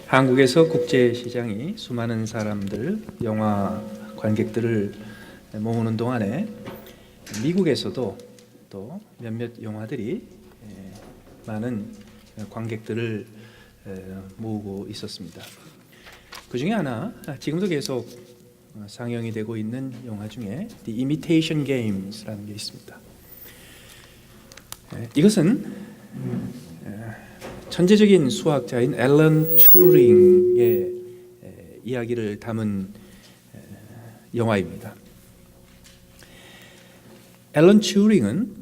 한국에서 국제시장이 수많은 사람들, 영화 관객들을 모으는 동안에 미국에서도 또 몇몇 영화들이 많은 관객들을 모으고 있었습니다. 그 중에 하나, 지금도 계속 상영이 되고 있는 영화 중에 The Imitation Games라는 게 있습니다. 이것은 천재적인 수학자인 앨런 튜링의 이야기를 담은 영화입니다. 앨런 튜링은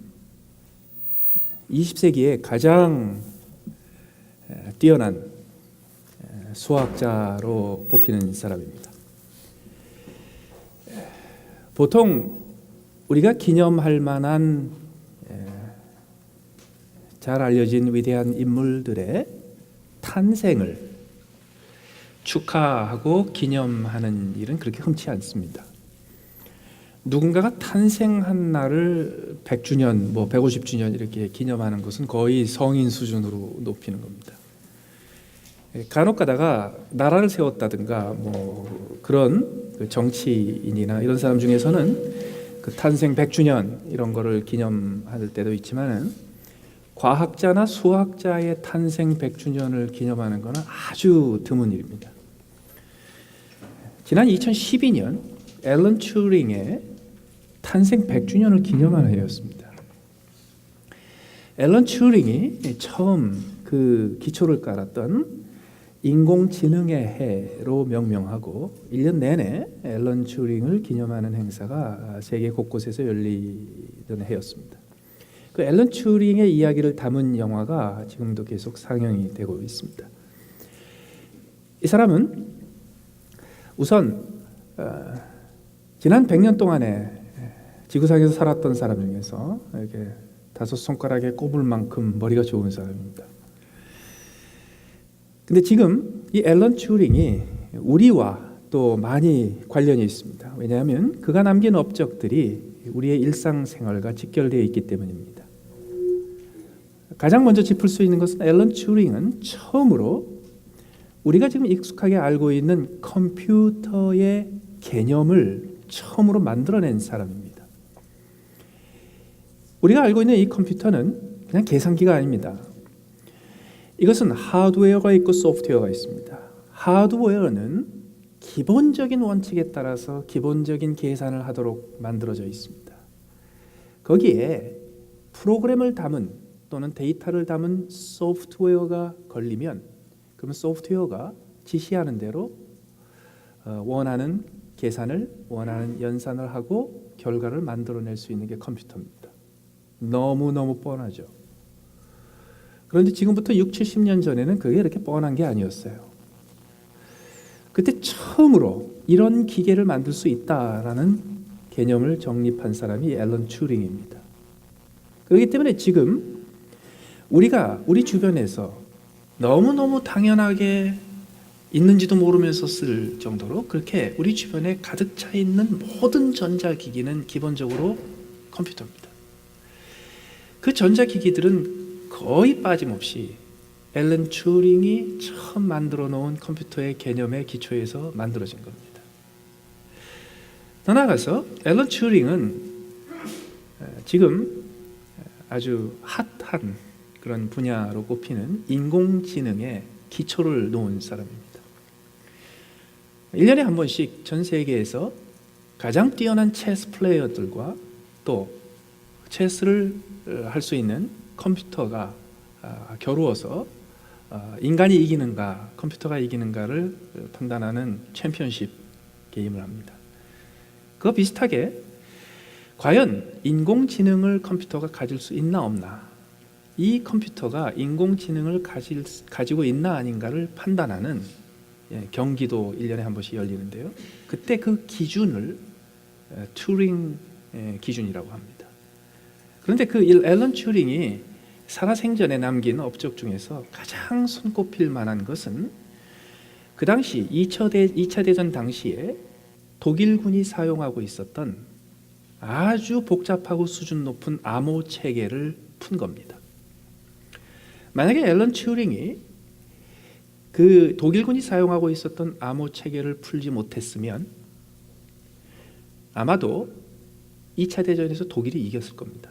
20세기에 가장 뛰어난 수학자로 꼽히는 사람입니다. 보통 우리가 기념할 만한 잘 알려진 위대한 인물들의 탄생을 축하하고 기념하는 일은 그렇게 흔치 않습니다. 누군가가 탄생한 날을 100주년, 150주년 이렇게 기념하는 것은 거의 성인 수준으로 높이는 겁니다. 간혹 가다가 나라를 세웠다든가 그런 정치인이나 이런 사람 중에서는 그 탄생 100주년 이런 거를 기념할 때도 있지만은 과학자나 수학자의 탄생 100주년을 기념하는 것은 아주 드문 일입니다. 지난 2012년 앨런 튜링의 탄생 100주년을 기념하는 해였습니다. 앨런 튜링이 처음 그 기초를 깔았던 인공지능의 해로 명명하고 1년 내내 앨런 튜링을 기념하는 행사가 세계 곳곳에서 열리던 해였습니다. 그 앨런 튜링의 이야기를 담은 영화가 지금도 계속 상영이 되고 있습니다. 이 사람은 우선 지난 100년 동안에 지구상에서 살았던 사람 중에서 이렇게 5손가락에 꼽을 만큼 머리가 좋은 사람입니다. 근데 지금 이 앨런 튜링이 우리와 또 많이 관련이 있습니다. 왜냐하면 그가 남긴 업적들이 우리의 일상생활과 직결되어 있기 때문입니다. 가장 먼저 짚을 수 있는 것은 앨런 튜링은 처음으로 우리가 지금 익숙하게 알고 있는 컴퓨터의 개념을 처음으로 만들어낸 사람입니다. 우리가 알고 있는 이 컴퓨터는 그냥 계산기가 아닙니다. 이것은 하드웨어가 있고 소프트웨어가 있습니다. 하드웨어는 기본적인 원칙에 따라서 기본적인 계산을 하도록 만들어져 있습니다. 거기에 프로그램을 담은 또는 데이터를 담은 소프트웨어가 걸리면 그러면 소프트웨어가 지시하는 대로 원하는 계산을 원하는 연산을 하고 결과를 만들어낼 수 있는 게 컴퓨터입니다. 너무너무 뻔하죠. 그런데 지금부터 6, 70년 전에는 그게 이렇게 뻔한 게 아니었어요. 그때 처음으로 이런 기계를 만들 수 있다라는 개념을 정립한 사람이 앨런 튜링입니다. 그렇기 때문에 지금 우리가 우리 주변에서 너무너무 당연하게 있는지도 모르면서 쓸 정도로 그렇게 우리 주변에 가득 차 있는 모든 전자기기는 기본적으로 컴퓨터입니다. 그 전자기기들은 거의 빠짐없이 앨런 튜링이 처음 만들어 놓은 컴퓨터의 개념의 기초에서 만들어진 겁니다. 더 나아가서 앨런 튜링은 지금 아주 핫한 그런 분야로 꼽히는 인공지능의 기초를 놓은 사람입니다. 1년에 한 번씩 전 세계에서 가장 뛰어난 체스 플레이어들과 또 체스를 할 수 있는 컴퓨터가 겨루어서 인간이 이기는가 컴퓨터가 이기는가를 판단하는 챔피언십 게임을 합니다. 그거 비슷하게 과연 인공지능을 컴퓨터가 가질 수 있나 없나, 이 컴퓨터가 인공지능을 가지고 있나 아닌가를 판단하는 경기도 1년에 한 번씩 열리는데요. 그때 그 기준을 튜링 기준이라고 합니다. 그런데 그 앨런 튜링이 살아생전에 남긴 업적 중에서 가장 손꼽힐 만한 것은 그 당시 2차 대전 당시에 독일군이 사용하고 있었던 아주 복잡하고 수준 높은 암호 체계를 푼 겁니다. 만약에 앨런 튜링이 그 독일군이 사용하고 있었던 암호 체계를 풀지 못했으면 아마도 2차 대전에서 독일이 이겼을 겁니다.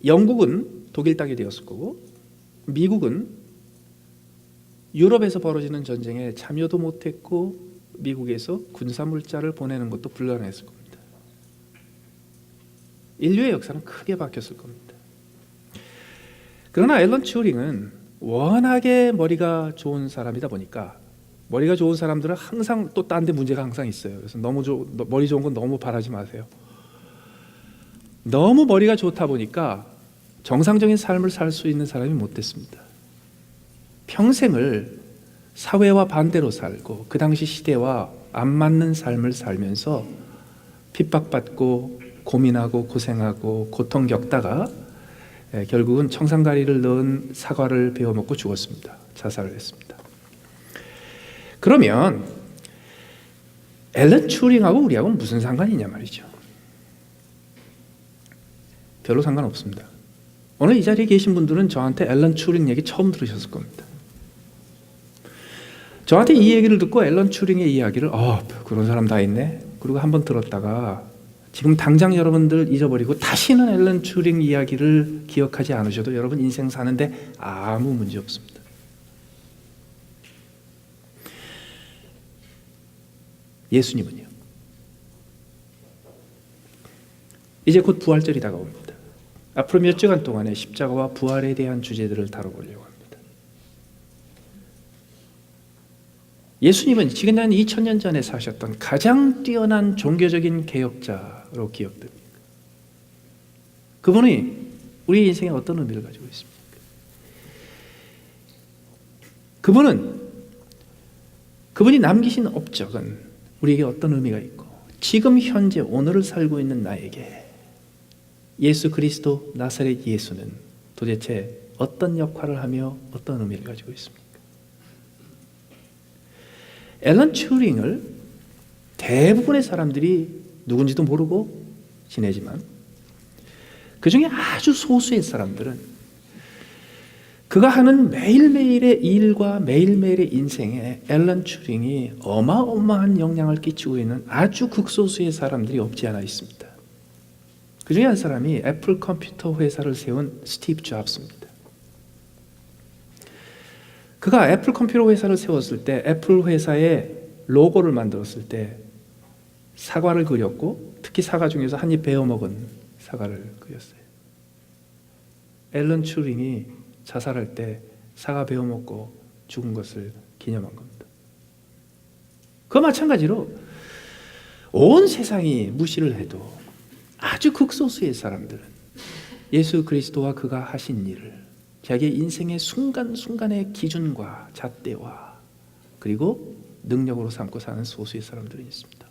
영국은 독일 땅이 되었을 거고 미국은 유럽에서 벌어지는 전쟁에 참여도 못했고 미국에서 군사물자를 보내는 것도 불가능했을 겁니다. 인류의 역사는 크게 바뀌었을 겁니다. 그러나 앨런 튜링은 워낙에 머리가 좋은 사람이다 보니까 머리가 좋은 사람들은 항상 또 딴 데 문제가 항상 있어요. 그래서 머리 좋은 건 너무 바라지 마세요. 너무 머리가 좋다 보니까 정상적인 삶을 살 수 있는 사람이 못 됐습니다. 평생을 사회와 반대로 살고 그 당시 시대와 안 맞는 삶을 살면서 핍박받고 고민하고 고생하고 고통 겪다가 결국은 청산가리를 넣은 사과를 베어먹고 죽었습니다. 자살을 했습니다. 그러면 앨런 튜링하고 우리하고는 무슨 상관이냐 말이죠. 별로 상관없습니다. 오늘 이 자리에 계신 분들은 저한테 앨런 튜링 얘기 처음 들으셨을 겁니다. 저한테 이 얘기를 듣고 앨런 튜링의 이야기를 그런 사람 다 있네. 그리고 한번 들었다가 지금 당장 여러분들 잊어버리고 다시는 앨런 튜링 이야기를 기억하지 않으셔도 여러분 인생 사는데 아무 문제 없습니다. 예수님은요? 이제 곧 부활절이 다가옵니다. 앞으로 몇 주간 동안에 십자가와 부활에 대한 주제들을 다뤄보려고 합니다. 예수님은 지금 한 2000년 전에 사셨던 가장 뛰어난 종교적인 개혁자로 기억됩니다. 그분이 우리 인생에 어떤 의미를 가지고 있습니까? 그분이 남기신 업적은 우리에게 어떤 의미가 있고 지금 현재 오늘을 살고 있는 나에게 예수 그리스도 나사렛 예수는 도대체 어떤 역할을 하며 어떤 의미를 가지고 있습니까? 앨런 튜링을 대부분의 사람들이 누군지도 모르고 지내지만 그 중에 아주 소수의 사람들은 그가 하는 매일매일의 일과 매일매일의 인생에 앨런 튜링이 어마어마한 영향을 끼치고 있는 아주 극소수의 사람들이 없지 않아 있습니다. 그 중에 한 사람이 애플 컴퓨터 회사를 세운 스티브 잡스입니다. 그가 애플 컴퓨터 회사를 세웠을 때 애플 회사의 로고를 만들었을 때 사과를 그렸고 특히 사과 중에서 한 입 베어 먹은 사과를 그렸어요. 앨런 튜링이 자살할 때 사과 베어 먹고 죽은 것을 기념한 겁니다. 그와 마찬가지로 온 세상이 무시를 해도 아주 극소수의 사람들은 예수 그리스도와 그가 하신 일을 자기의 인생의 순간순간의 기준과 잣대와 그리고 능력으로 삼고 사는 소수의 사람들이 있습니다.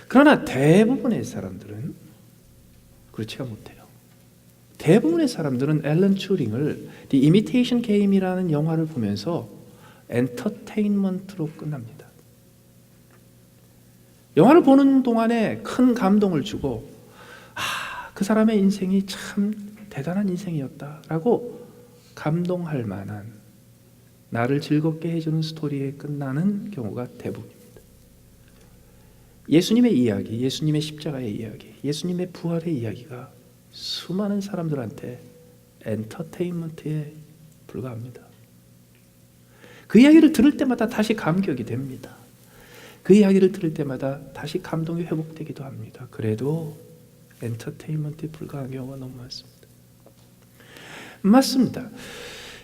그러나 대부분의 사람들은 그렇지가 못해요. 대부분의 사람들은 앨런 튜링을 The Imitation Game이라는 영화를 보면서 엔터테인먼트로 끝납니다. 영화를 보는 동안에 큰 감동을 주고 그 사람의 인생이 참 대단한 인생이었다라고 감동할 만한 나를 즐겁게 해주는 스토리에 끝나는 경우가 대부분입니다. 예수님의 이야기, 예수님의 십자가의 이야기, 예수님의 부활의 이야기가 수많은 사람들한테 엔터테인먼트에 불과합니다. 그 이야기를 들을 때마다 다시 감격이 됩니다. 그 이야기를 들을 때마다 다시 감동이 회복되기도 합니다. 그래도 엔터테인먼트에 불과한 경우가 너무 많습니다. 맞습니다.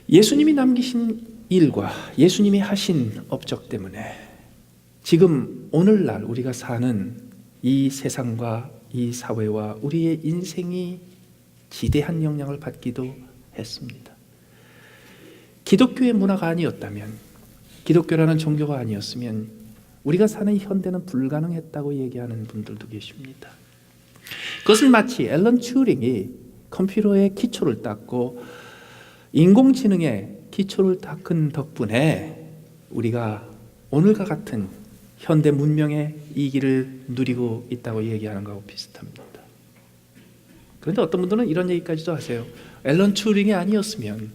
예수님이 남기신 일과 예수님이 하신 업적 때문에 지금 오늘날 우리가 사는 이 세상과 이 사회와 우리의 인생이 지대한 영향을 받기도 했습니다. 기독교의 문화가 아니었다면, 기독교라는 종교가 아니었으면 우리가 사는 현대는 불가능했다고 얘기하는 분들도 계십니다. 그것은 마치 앨런 튜링이 컴퓨터의 기초를 닦고 인공지능의 기초를 닦은 덕분에 우리가 오늘과 같은 현대 문명의 이기를 누리고 있다고 얘기하는 것하고 비슷합니다. 그런데 어떤 분들은 이런 얘기까지도 하세요. 앨런 튜링이 아니었으면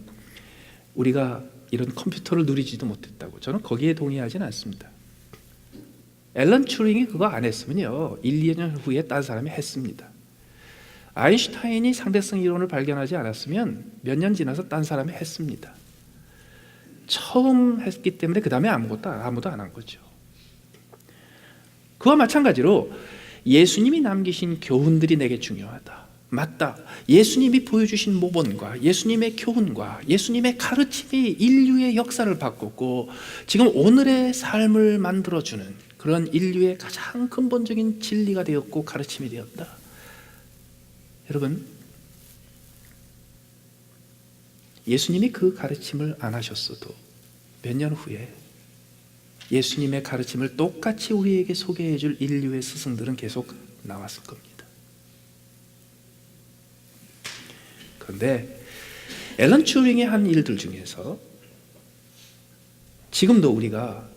우리가 이런 컴퓨터를 누리지도 못했다고. 저는 거기에 동의하지는 않습니다. 앨런 튜링이 그거 안 했으면요 1, 2년 후에 딴 사람이 했습니다. 아인슈타인이 상대성 이론을 발견하지 않았으면 몇 년 지나서 딴 사람이 했습니다. 처음 했기 때문에 그 다음에 아무도 안 한 거죠. 그와 마찬가지로 예수님이 남기신 교훈들이 내게 중요하다. 맞다. 예수님이 보여주신 모본과 예수님의 교훈과 예수님의 가르침이 인류의 역사를 바꿨고 지금 오늘의 삶을 만들어주는 그런 인류의 가장 근본적인 진리가 되었고 가르침이 되었다. 여러분, 예수님이 그 가르침을 안 하셨어도 몇 년 후에 예수님의 가르침을 똑같이 우리에게 소개해 줄 인류의 스승들은 계속 나왔을 겁니다. 그런데 앨런 튜링이 한 일들 중에서 지금도 우리가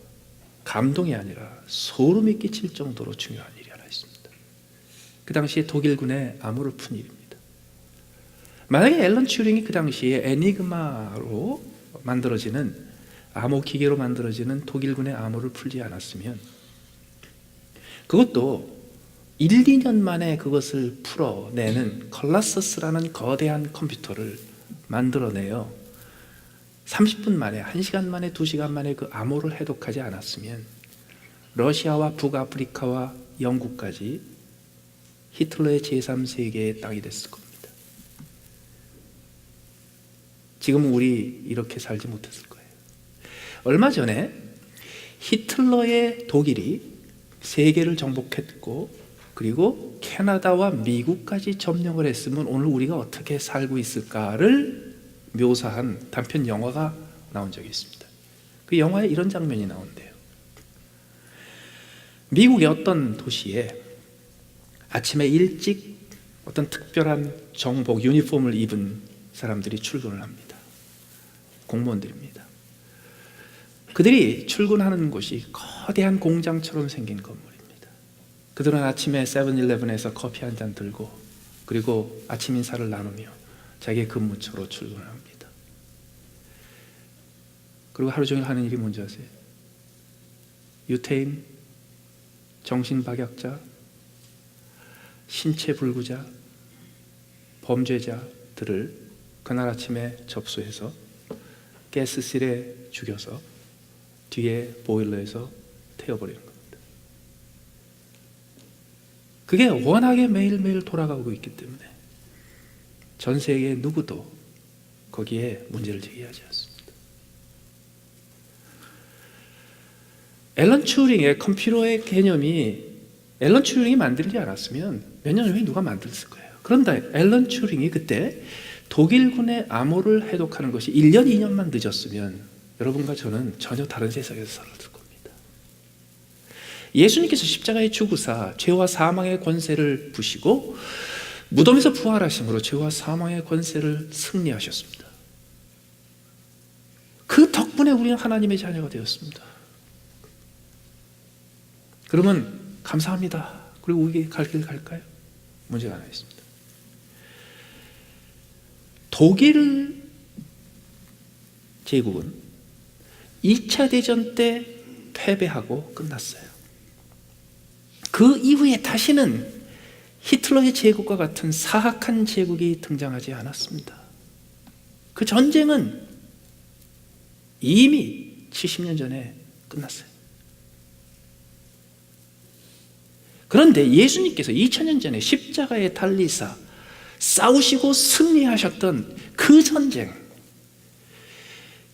감동이 아니라 소름이 끼칠 정도로 중요한 일이 하나 있습니다. 그 당시에 독일군의 암호를 푼 일입니다. 만약에 앨런 튜링이 그 당시에 에니그마로 만들어지는 암호 기계로 만들어지는 독일군의 암호를 풀지 않았으면 그것도 1, 2년 만에 그것을 풀어내는 컬라서스라는 거대한 컴퓨터를 만들어내요 30분 만에, 1시간 만에, 2시간 만에 그 암호를 해독하지 않았으면 러시아와 북아프리카와 영국까지 히틀러의 제3세계의 땅이 됐을 겁니다. 지금은 우리 이렇게 살지 못했을 거예요. 얼마 전에 히틀러의 독일이 세계를 정복했고 그리고 캐나다와 미국까지 점령을 했으면 오늘 우리가 어떻게 살고 있을까를 묘사한 단편 영화가 나온 적이 있습니다. 그 영화에 이런 장면이 나온대요. 미국의 어떤 도시에 아침에 일찍 어떤 특별한 정복, 유니폼을 입은 사람들이 출근을 합니다. 공무원들입니다. 그들이 출근하는 곳이 거대한 공장처럼 생긴 건물입니다. 그들은 아침에 세븐일레븐에서 커피 한 잔 들고 그리고 아침 인사를 나누며 자기의 근무처로 출근을 합니다. 그리고 하루 종일 하는 일이 뭔지 아세요? 유태인, 정신박약자, 신체불구자, 범죄자들을 그날 아침에 접수해서 가스실에 죽여서 뒤에 보일러에서 태워버리는 겁니다. 그게 워낙에 매일매일 돌아가고 있기 때문에 전 세계 누구도 거기에 문제를 제기하지 않습니다. 앨런 튜링의 컴퓨터의 개념이 앨런 튜링이 만들지 않았으면 몇 년 후에 누가 만들었을 거예요. 그런데 앨런 튜링이 그때 독일군의 암호를 해독하는 것이 1년, 2년만 늦었으면 여러분과 저는 전혀 다른 세상에서 살았을 겁니다. 예수님께서 십자가에 죽으사 죄와 사망의 권세를 부시고 무덤에서 부활하심으로 죄와 사망의 권세를 승리하셨습니다. 그 덕분에 우리는 하나님의 자녀가 되었습니다. 그러면 감사합니다. 그리고 우리에게 갈 길 갈까요? 문제가 하나 있습니다. 독일 제국은 2차 대전 때 패배하고 끝났어요. 그 이후에 다시는 히틀러의 제국과 같은 사악한 제국이 등장하지 않았습니다. 그 전쟁은 이미 70년 전에 끝났어요. 그런데 예수님께서 2000년 전에 십자가에 달리사 싸우시고 승리하셨던 그 전쟁,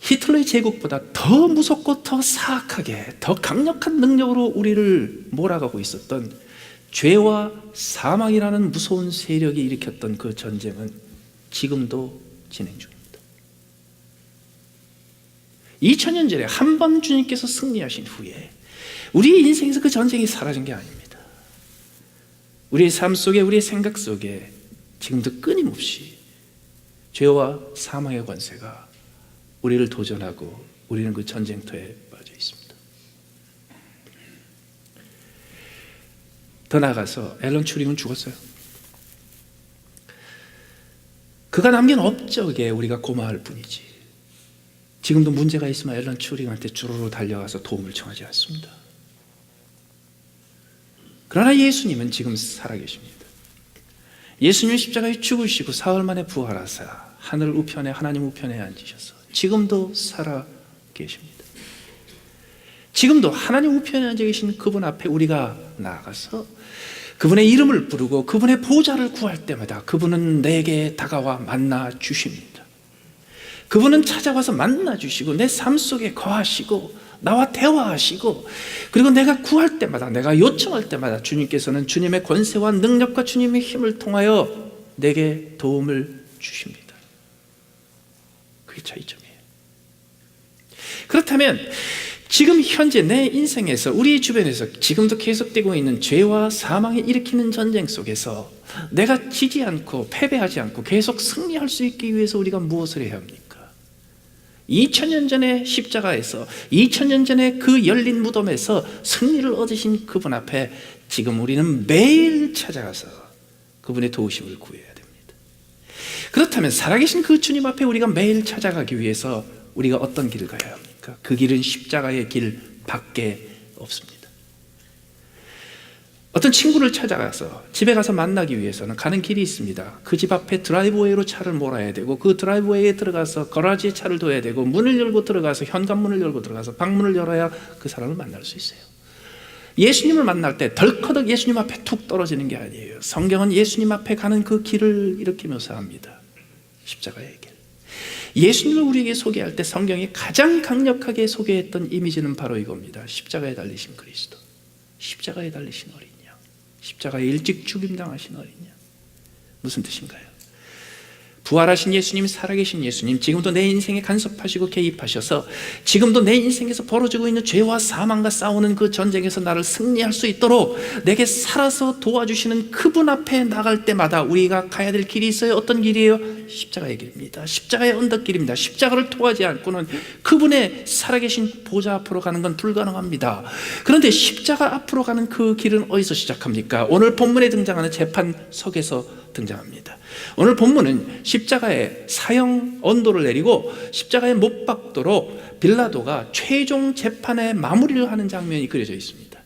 히틀러의 제국보다 더 무섭고 더 사악하게 더 강력한 능력으로 우리를 몰아가고 있었던 죄와 사망이라는 무서운 세력이 일으켰던 그 전쟁은 지금도 진행 중입니다. 2000년 전에 한 번 주님께서 승리하신 후에 우리의 인생에서 그 전쟁이 사라진 게 아닙니다. 우리의 삶 속에, 우리의 생각 속에 지금도 끊임없이 죄와 사망의 권세가 우리를 도전하고 우리는 그 전쟁터에 빠져 있습니다. 더 나아가서 앨런 튜링은 죽었어요. 그가 남긴 업적에 우리가 고마울 뿐이지 지금도 문제가 있으면 앨런 튜링한테 주르르 달려가서 도움을 청하지 않습니다. 그러나 예수님은 지금 살아계십니다. 예수님은 십자가에 죽으시고 사흘 만에 부활하사 하늘 우편에, 하나님 우편에 앉으셔서 지금도 살아계십니다. 지금도 하나님 우편에 앉아 계신 그분 앞에 우리가 나아가서 그분의 이름을 부르고 그분의 보좌를 구할 때마다 그분은 내게 다가와 만나 주십니다. 그분은 찾아와서 만나 주시고 내 삶 속에 거하시고 나와 대화하시고, 그리고 내가 구할 때마다, 내가 요청할 때마다 주님께서는 주님의 권세와 능력과 주님의 힘을 통하여 내게 도움을 주십니다. 그게 차이점이에요. 그렇다면 지금 현재 내 인생에서, 우리 주변에서 지금도 계속되고 있는 죄와 사망이 일으키는 전쟁 속에서 내가 지지 않고 패배하지 않고 계속 승리할 수 있기 위해서 우리가 무엇을 해야 합니까? 2000년 전에 십자가에서, 2000년 전에 그 열린 무덤에서 승리를 얻으신 그분 앞에 지금 우리는 매일 찾아가서 그분의 도우심을 구해야 됩니다. 그렇다면 살아계신 그 주님 앞에 우리가 매일 찾아가기 위해서 우리가 어떤 길을 가야 합니까? 그 길은 십자가의 길 밖에 없습니다. 어떤 친구를 찾아가서 집에 가서 만나기 위해서는 가는 길이 있습니다. 그 집 앞에 드라이브웨이로 차를 몰아야 되고, 그 드라이브웨이에 들어가서 거라지에 차를 둬야 되고, 문을 열고 들어가서, 현관문을 열고 들어가서 방문을 열어야 그 사람을 만날 수 있어요. 예수님을 만날 때 덜커덕 예수님 앞에 툭 떨어지는 게 아니에요. 성경은 예수님 앞에 가는 그 길을 이렇게 묘사합니다. 십자가의 길. 예수님을 우리에게 소개할 때 성경이 가장 강력하게 소개했던 이미지는 바로 이겁니다. 십자가에 달리신 그리스도, 십자가에 달리신 어린 양, 십자가에 일찍 죽임당하신 어린 양. 무슨 뜻인가요? 부활하신 예수님, 살아계신 예수님, 지금도 내 인생에 간섭하시고 개입하셔서 지금도 내 인생에서 벌어지고 있는 죄와 사망과 싸우는 그 전쟁에서 나를 승리할 수 있도록 내게 살아서 도와주시는 그분 앞에 나갈 때마다 우리가 가야 될 길이 있어요. 어떤 길이에요? 십자가의 길입니다. 십자가의 언덕길입니다. 십자가를 통하지 않고는 그분의 살아계신 보좌 앞으로 가는 건 불가능합니다. 그런데 십자가 앞으로 가는 그 길은 어디서 시작합니까? 오늘 본문에 등장하는 재판석에서 등장합니다. 오늘 본문은 십자가의 사형 언도를 내리고 십자가에 못 박도록 빌라도가 최종 재판의 마무리를 하는 장면이 그려져 있습니다.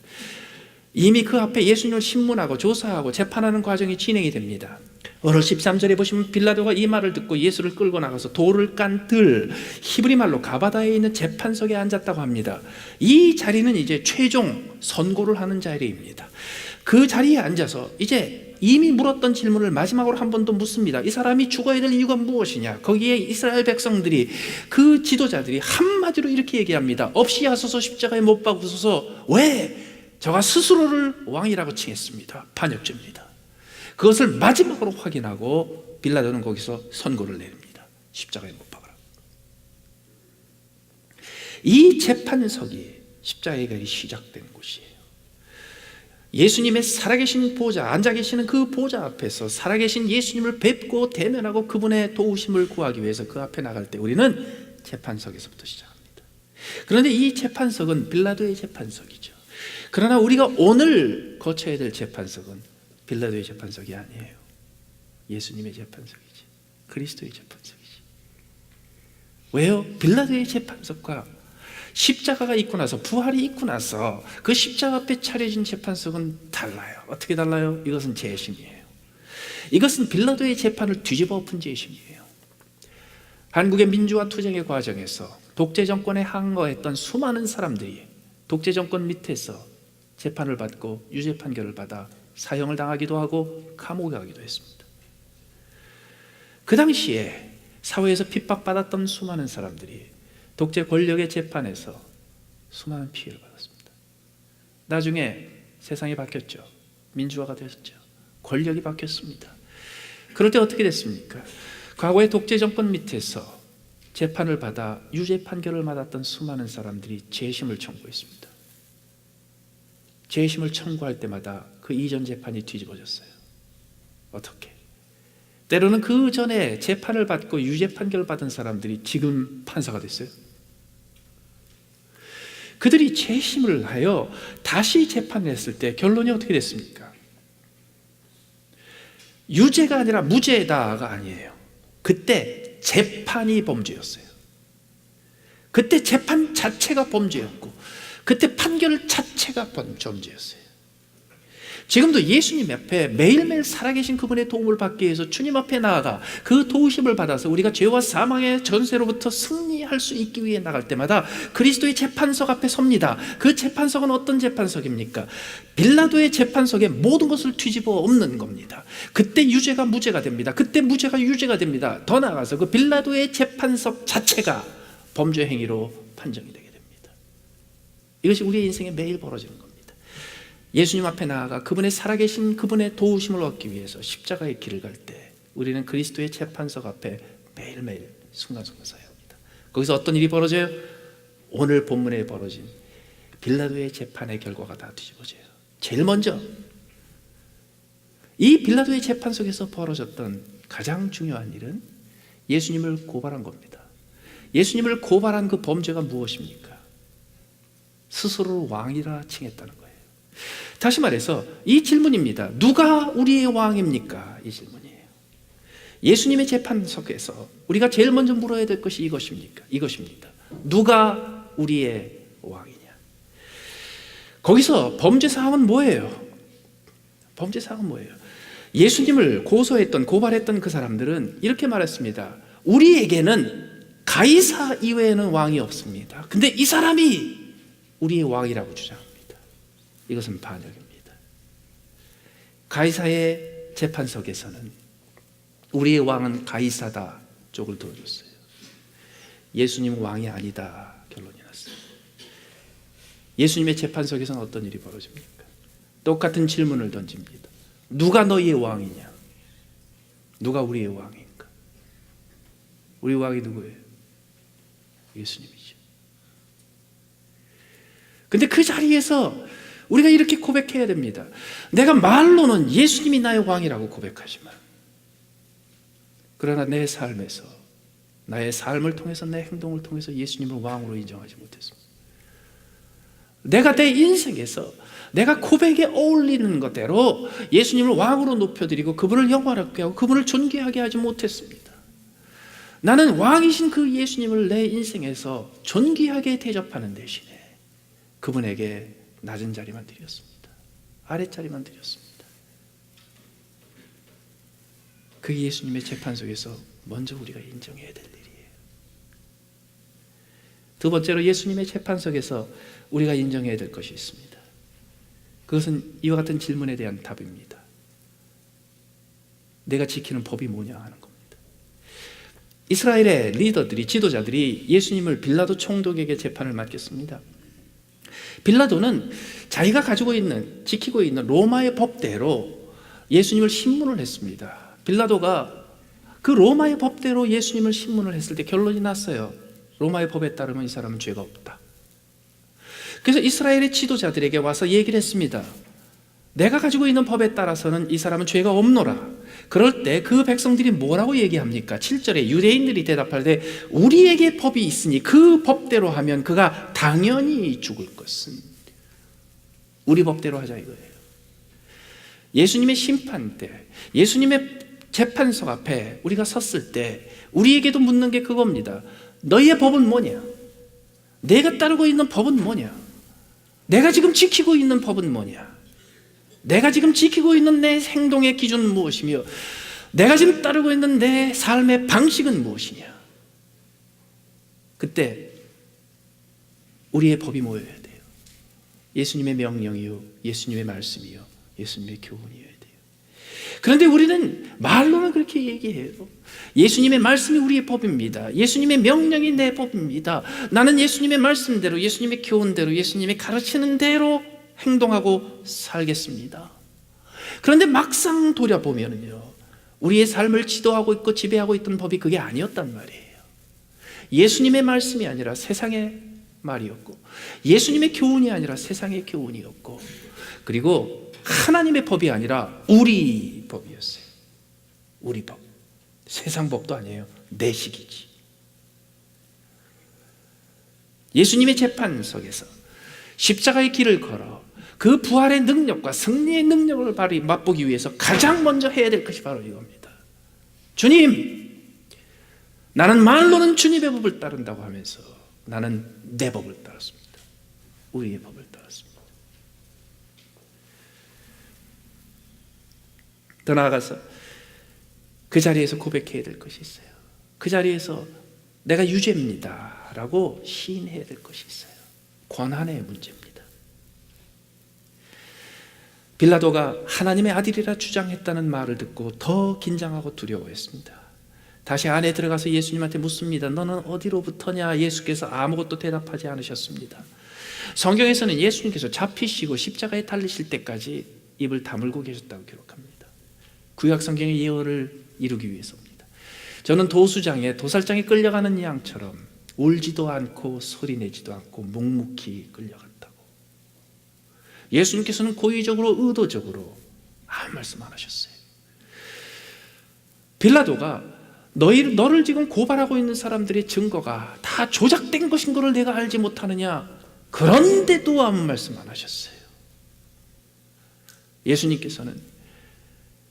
이미 그 앞에 예수님을 신문하고 조사하고 재판하는 과정이 진행이 됩니다. 오늘 13절에 보시면 빌라도가 이 말을 듣고 예수를 끌고 나가서 돌을 깐 들, 히브리 말로 가바다에 있는 재판석에 앉았다고 합니다. 이 자리는 이제 최종 선고를 하는 자리입니다. 그 자리에 앉아서 이제 이미 물었던 질문을 마지막으로 한 번 더 묻습니다. 이 사람이 죽어야 될 이유가 무엇이냐? 거기에 이스라엘 백성들이, 그 지도자들이 한마디로 이렇게 얘기합니다. 없이 하소서, 십자가에 못 박으소서. 왜? 저가 스스로를 왕이라고 칭했습니다. 반역죄입니다. 그것을 마지막으로 확인하고 빌라도는 거기서 선고를 내립니다. 십자가에 못 박으라. 이 재판석이 십자가의 길이 시작된 곳이에요. 예수님의 살아계신 보좌, 앉아 계시는 그 보좌 앞에서 살아계신 예수님을 뵙고 대면하고 그분의 도우심을 구하기 위해서 그 앞에 나갈 때 우리는 재판석에서부터 시작합니다. 그런데 이 재판석은 빌라도의 재판석이죠. 그러나 우리가 오늘 거쳐야 될 재판석은 빌라도의 재판석이 아니에요. 예수님의 재판석이지, 그리스도의 재판석이지. 왜요? 빌라도의 재판석과 십자가가 있고 나서, 부활이 있고 나서 그 십자가 앞에 차려진 재판석은 달라요. 어떻게 달라요? 이것은 재심이에요. 이것은 빌라도의 재판을 뒤집어 엎은 재심이에요. 한국의 민주화 투쟁의 과정에서 독재 정권에 항거했던 수많은 사람들이 독재 정권 밑에서 재판을 받고 유죄 판결을 받아 사형을 당하기도 하고 감옥에 가기도 했습니다. 그 당시에 사회에서 핍박받았던 수많은 사람들이 독재 권력의 재판에서 수많은 피해를 받았습니다. 나중에 세상이 바뀌었죠. 민주화가 됐죠. 권력이 바뀌었습니다. 그럴 때 어떻게 됐습니까? 과거의 독재 정권 밑에서 재판을 받아 유죄 판결을 받았던 수많은 사람들이 재심을 청구했습니다. 재심을 청구할 때마다 그 이전 재판이 뒤집어졌어요. 어떻게? 때로는 그 전에 재판을 받고 유죄 판결을 받은 사람들이 지금 판사가 됐어요. 그들이 재심을 하여 다시 재판을 했을 때 결론이 어떻게 됐습니까? 유죄가 아니라 무죄다가 아니에요. 그때 재판이 범죄였어요. 그때 재판 자체가 범죄였고 그때 판결 자체가 범죄였어요. 지금도 예수님 앞에 매일매일 살아계신 그분의 도움을 받기 위해서 주님 앞에 나아가 그 도우심을 받아서 우리가 죄와 사망의 전세로부터 승리할 수 있기 위해 나갈 때마다 그리스도의 재판석 앞에 섭니다. 그 재판석은 어떤 재판석입니까? 빌라도의 재판석에 모든 것을 뒤집어 엎는 겁니다. 그때 유죄가 무죄가 됩니다. 그때 무죄가 유죄가 됩니다. 더 나아가서 그 빌라도의 재판석 자체가 범죄 행위로 판정이 되게 됩니다. 이것이 우리의 인생에 매일 벌어지는 겁니다. 예수님 앞에 나아가 그분의 살아계신 그분의 도우심을 얻기 위해서 십자가의 길을 갈 때 우리는 그리스도의 재판석 앞에 매일매일 순간순간 서야 합니다. 거기서 어떤 일이 벌어져요? 오늘 본문에 벌어진 빌라도의 재판의 결과가 다 뒤집어져요. 제일 먼저 이 빌라도의 재판석에서 벌어졌던 가장 중요한 일은 예수님을 고발한 겁니다. 예수님을 고발한 그 범죄가 무엇입니까? 스스로를 왕이라 칭했다는 거예요. 다시 말해서 이 질문입니다. 누가 우리의 왕입니까? 이 질문이에요. 예수님의 재판석에서 우리가 제일 먼저 물어야 될 것이 이것입니까? 이것입니다. 누가 우리의 왕이냐? 거기서 범죄사항은 뭐예요? 범죄사항은 뭐예요? 예수님을 고발했던 그 사람들은 이렇게 말했습니다. 우리에게는 가이사 이외에는 왕이 없습니다. 근데 이 사람이 우리의 왕이라고 주장합니다. 이것은 반역입니다. 가이사의 재판석에서는 우리의 왕은 가이사다 쪽을 들어줬어요. 예수님은 왕이 아니다 결론이 났어요. 예수님의 재판석에서는 어떤 일이 벌어집니까? 똑같은 질문을 던집니다. 누가 너희의 왕이냐? 누가 우리의 왕인가? 우리 왕이 누구예요? 예수님이죠. 근데 그 자리에서 우리가 이렇게 고백해야 됩니다. 내가 말로는 예수님이 나의 왕이라고 고백하지만 그러나 내 삶에서 나의 삶을 통해서 내 행동을 통해서 예수님을 왕으로 인정하지 못했습니다. 내가 내 인생에서 내가 고백에 어울리는 것대로 예수님을 왕으로 높여드리고 그분을 영화롭게 하고 그분을 존귀하게 하지 못했습니다. 나는 왕이신 그 예수님을 내 인생에서 존귀하게 대접하는 대신에 그분에게 낮은 자리만 드렸습니다. 아랫자리만 드렸습니다. 그 예수님의 재판석에서 먼저 우리가 인정해야 될 일이에요. 두 번째로 예수님의 재판석에서 우리가 인정해야 될 것이 있습니다. 그것은 이와 같은 질문에 대한 답입니다. 내가 지키는 법이 뭐냐 하는 겁니다. 이스라엘의 리더들이, 지도자들이 예수님을 빌라도 총독에게 재판을 맡겼습니다. 빌라도는 자기가 지키고 있는 로마의 법대로 예수님을 신문을 했습니다. 빌라도가 그 로마의 법대로 예수님을 신문을 했을 때 결론이 났어요. 로마의 법에 따르면 이 사람은 죄가 없다. 그래서 이스라엘의 지도자들에게 와서 얘기를 했습니다. 내가 가지고 있는 법에 따라서는 이 사람은 죄가 없노라. 그럴 때 그 백성들이 뭐라고 얘기합니까? 7절에 유대인들이 대답할 때 우리에게 법이 있으니 그 법대로 하면 그가 당연히 죽을 것은 우리 법대로 하자 이거예요. 예수님의 심판 때, 예수님의 재판석 앞에 우리가 섰을 때 우리에게도 묻는 게 그겁니다. 너희의 법은 뭐냐? 내가 따르고 있는 법은 뭐냐? 내가 지금 지키고 있는 법은 뭐냐? 내가 지금 지키고 있는 내 행동의 기준은 무엇이며 내가 지금 따르고 있는 내 삶의 방식은 무엇이냐? 그때 우리의 법이 뭐여야 돼요? 예수님의 명령이요, 예수님의 말씀이요, 예수님의 교훈이어야 돼요. 그런데 우리는 말로는 그렇게 얘기해요. 예수님의 말씀이 우리의 법입니다. 예수님의 명령이 내 법입니다. 나는 예수님의 말씀대로, 예수님의 교훈대로, 예수님이 가르치는 대로 행동하고 살겠습니다. 그런데 막상 돌아보면요, 우리의 삶을 지도하고 있고 지배하고 있던 법이 그게 아니었단 말이에요. 예수님의 말씀이 아니라 세상의 말이었고, 예수님의 교훈이 아니라 세상의 교훈이었고, 그리고 하나님의 법이 아니라 우리 법이었어요. 우리 법. 세상 법도 아니에요. 내 식이지. 예수님의 재판석에서 십자가의 길을 걸어 그 부활의 능력과 승리의 능력을 맛보기 위해서 가장 먼저 해야 될 것이 바로 이겁니다. 주님, 나는 말로는 주님의 법을 따른다고 하면서 나는 내 법을 따랐습니다. 우리의 법을 따랐습니다. 더 나아가서 그 자리에서 고백해야 될 것이 있어요. 그 자리에서 내가 유죄입니다 라고 시인해야 될 것이 있어요. 권한의 문제입니다. 빌라도가 하나님의 아들이라 주장했다는 말을 듣고 더 긴장하고 두려워했습니다. 다시 안에 들어가서 예수님한테 묻습니다. 너는 어디로부터냐? 예수께서 아무것도 대답하지 않으셨습니다. 성경에서는 예수님께서 잡히시고 십자가에 달리실 때까지 입을 다물고 계셨다고 기록합니다. 구약 성경의 예언을 이루기 위해서입니다. 저는 도살장에 끌려가는 양처럼 울지도 않고 소리내지도 않고 묵묵히 끌려갔다고. 예수님께서는 고의적으로 의도적으로 아무 말씀 안 하셨어요. 빌라도가 너를 지금 고발하고 있는 사람들의 증거가 다 조작된 것인 것을 내가 알지 못하느냐? 그런데도 아무 말씀 안 하셨어요. 예수님께서는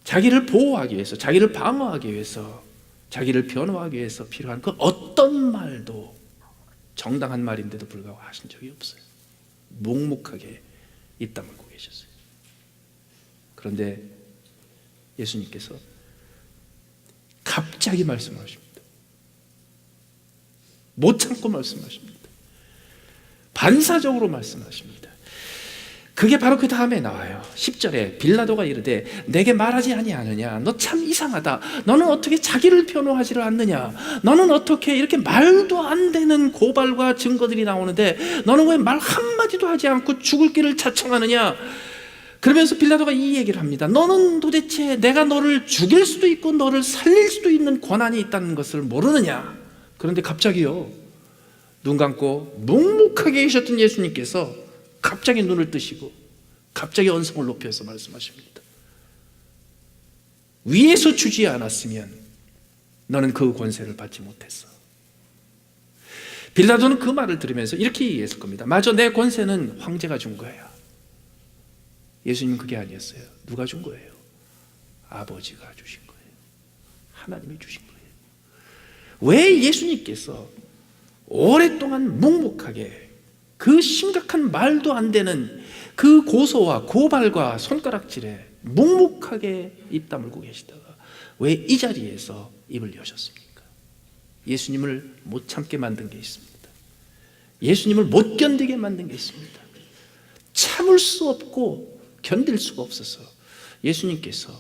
자기를 보호하기 위해서, 자기를 방어하기 위해서, 자기를 변호하기 위해서 필요한 그 어떤 말도 정당한 말인데도 불구하고 하신 적이 없어요. 묵묵하게 입 다물고 계셨어요. 그런데 예수님께서 갑자기 말씀하십니다. 못 참고 말씀하십니다. 반사적으로 말씀하십니다. 그게 바로 그 다음에 나와요. 10절에 빌라도가 이르되 내게 말하지 아니하느냐? 너 참 이상하다. 너는 어떻게 자기를 변호하지를 않느냐? 너는 어떻게 이렇게 말도 안 되는 고발과 증거들이 나오는데 너는 왜 말 한마디도 하지 않고 죽을 길을 자청하느냐? 그러면서 빌라도가 이 얘기를 합니다. 너는 도대체 내가 너를 죽일 수도 있고 너를 살릴 수도 있는 권한이 있다는 것을 모르느냐? 그런데 갑자기요, 눈 감고 묵묵하게 계셨던 예수님께서 갑자기 눈을 뜨시고 갑자기 언성을 높여서 말씀하십니다. 위에서 주지 않았으면 너는 그 권세를 받지 못했어. 빌라도는 그 말을 들으면서 이렇게 얘기했을 겁니다. 맞아, 내 권세는 황제가 준 거야. 예수님은 그게 아니었어요. 누가 준 거예요? 아버지가 주신 거예요. 하나님이 주신 거예요. 왜 예수님께서 오랫동안 묵묵하게 그 심각한 말도 안 되는 그 고소와 고발과 손가락질에 묵묵하게 입 다물고 계시다가 왜 이 자리에서 입을 여셨습니까? 예수님을 못 참게 만든 게 있습니다. 예수님을 못 견디게 만든 게 있습니다. 참을 수 없고 견딜 수가 없어서 예수님께서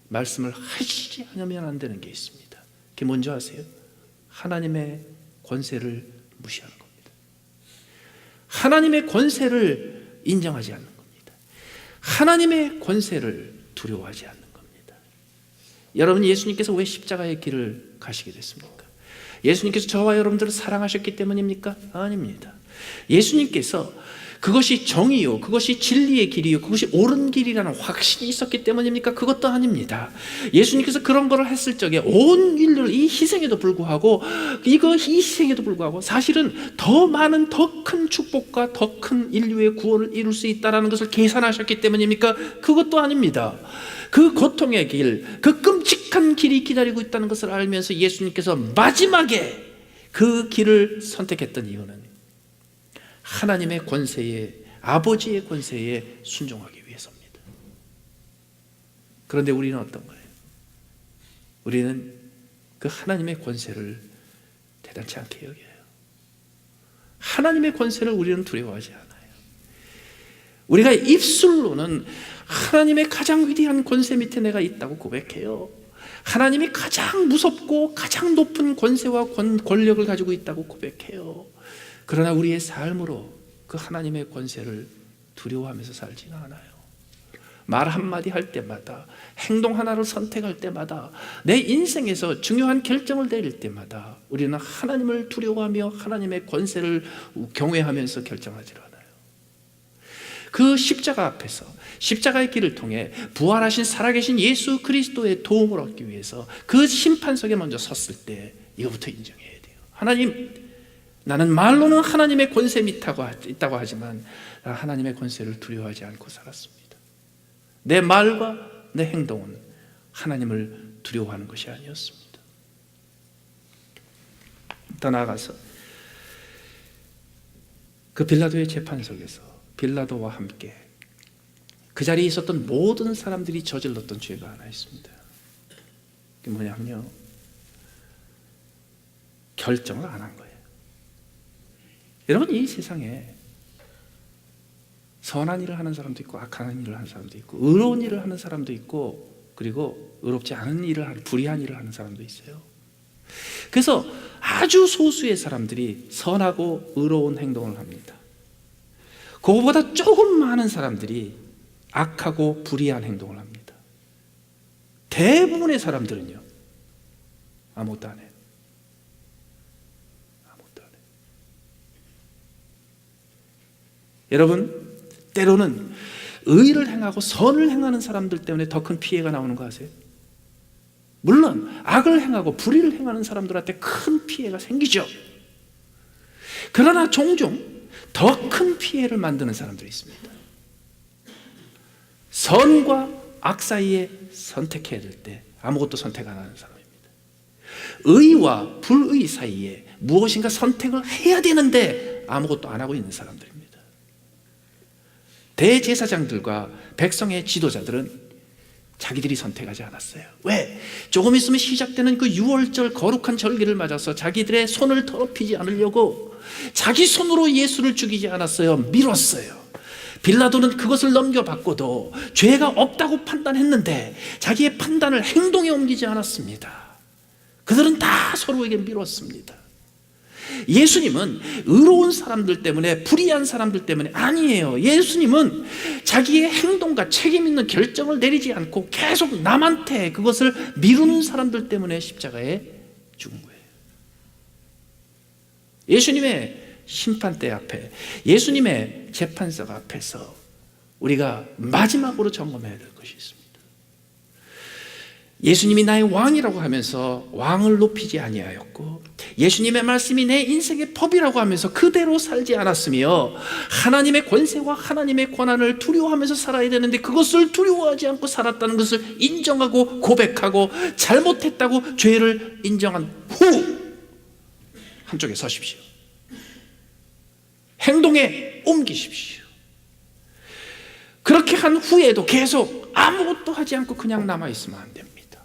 말씀을 하시지 않으면 안 되는 게 있습니다. 그게 뭔지 아세요? 하나님의 권세를 무시하는 겁니다. 하나님의 권세를 인정하지 않는 겁니다. 하나님의 권세를 두려워하지 않는 겁니다. 여러분, 예수님께서 왜 십자가의 길을 가시게 됐습니까? 예수님께서 저와 여러분들을 사랑하셨기 때문입니까? 아닙니다. 예수님께서 그것이 정의요, 그것이 진리의 길이요, 그것이 옳은 길이라는 확신이 있었기 때문입니까? 그것도 아닙니다. 예수님께서 그런 걸 했을 적에 온 인류를 이 희생에도 불구하고 이 희생에도 불구하고 사실은 더 많은 더 큰 축복과 더 큰 인류의 구원을 이룰 수 있다는 것을 계산하셨기 때문입니까? 그것도 아닙니다. 그 고통의 길, 그 끔찍한 길이 기다리고 있다는 것을 알면서 예수님께서 마지막에 그 길을 선택했던 이유는 하나님의 권세에, 아버지의 권세에 순종하기 위해서입니다. 그런데 우리는 어떤 거예요? 우리는 그 하나님의 권세를 대단치 않게 여겨요. 하나님의 권세를 우리는 두려워하지 않아요. 우리가 입술로는 하나님의 가장 위대한 권세 밑에 내가 있다고 고백해요. 하나님이 가장 무섭고 가장 높은 권세와 권력을 가지고 있다고 고백해요. 그러나 우리의 삶으로 그 하나님의 권세를 두려워하면서 살지는 않아요. 말 한마디 할 때마다, 행동 하나를 선택할 때마다, 내 인생에서 중요한 결정을 내릴 때마다 우리는 하나님을 두려워하며 하나님의 권세를 경외하면서 결정하지 않아요. 그 십자가 앞에서, 십자가의 길을 통해 부활하신 살아계신 예수 그리스도의 도움을 얻기 위해서 그 심판석에 먼저 섰을 때 이거부터 인정해야 돼요. 하나님, 나는 말로는 하나님의 권세 있다고 하지만 하나님의 권세를 두려워하지 않고 살았습니다. 내 말과 내 행동은 하나님을 두려워하는 것이 아니었습니다. 더 나아가서 그 빌라도의 재판석에서 빌라도와 함께 그 자리에 있었던 모든 사람들이 저질렀던 죄가 하나 있습니다. 그게 뭐냐면요, 결정을 안 한 거예요. 여러분, 이 세상에 선한 일을 하는 사람도 있고 악한 일을 하는 사람도 있고 의로운 일을 하는 사람도 있고 그리고 의롭지 않은 일을 하는, 불의한 일을 하는 사람도 있어요. 그래서 아주 소수의 사람들이 선하고 의로운 행동을 합니다. 그거보다 조금 많은 사람들이 악하고 불의한 행동을 합니다. 대부분의 사람들은요, 아무것도 안 해요. 아무것도 안 해요. 여러분, 때로는 의를 행하고 선을 행하는 사람들 때문에 더 큰 피해가 나오는 거 아세요? 물론 악을 행하고 불의를 행하는 사람들한테 큰 피해가 생기죠. 그러나 종종 더 큰 피해를 만드는 사람들이 있습니다. 선과 악 사이에 선택해야 될 때 아무것도 선택 안 하는 사람입니다. 의와 불의 사이에 무엇인가 선택을 해야 되는데 아무것도 안 하고 있는 사람들입니다. 대제사장들과 백성의 지도자들은 자기들이 선택하지 않았어요. 왜? 조금 있으면 시작되는 그 유월절 거룩한 절기를 맞아서 자기들의 손을 더럽히지 않으려고 자기 손으로 예수를 죽이지 않았어요. 미뤘어요. 빌라도는 그것을 넘겨받고도 죄가 없다고 판단했는데 자기의 판단을 행동에 옮기지 않았습니다. 그들은 다 서로에게 미뤘습니다. 예수님은 의로운 사람들 때문에, 불의한 사람들 때문에 아니에요. 예수님은 자기의 행동과 책임 있는 결정을 내리지 않고 계속 남한테 그것을 미루는 사람들 때문에 십자가에 죽은 거예요. 예수님의 심판대 앞에, 예수님의 재판석 앞에서 우리가 마지막으로 점검해야 될 것이 있습니다. 예수님이 나의 왕이라고 하면서 왕을 높이지 아니하였고, 예수님의 말씀이 내 인생의 법이라고 하면서 그대로 살지 않았으며, 하나님의 권세와 하나님의 권한을 두려워하면서 살아야 되는데 그것을 두려워하지 않고 살았다는 것을 인정하고 고백하고 잘못했다고 죄를 인정한 후 한쪽에 서십시오. 행동에 옮기십시오. 그렇게 한 후에도 계속 아무것도 하지 않고 그냥 남아있으면 안 됩니다.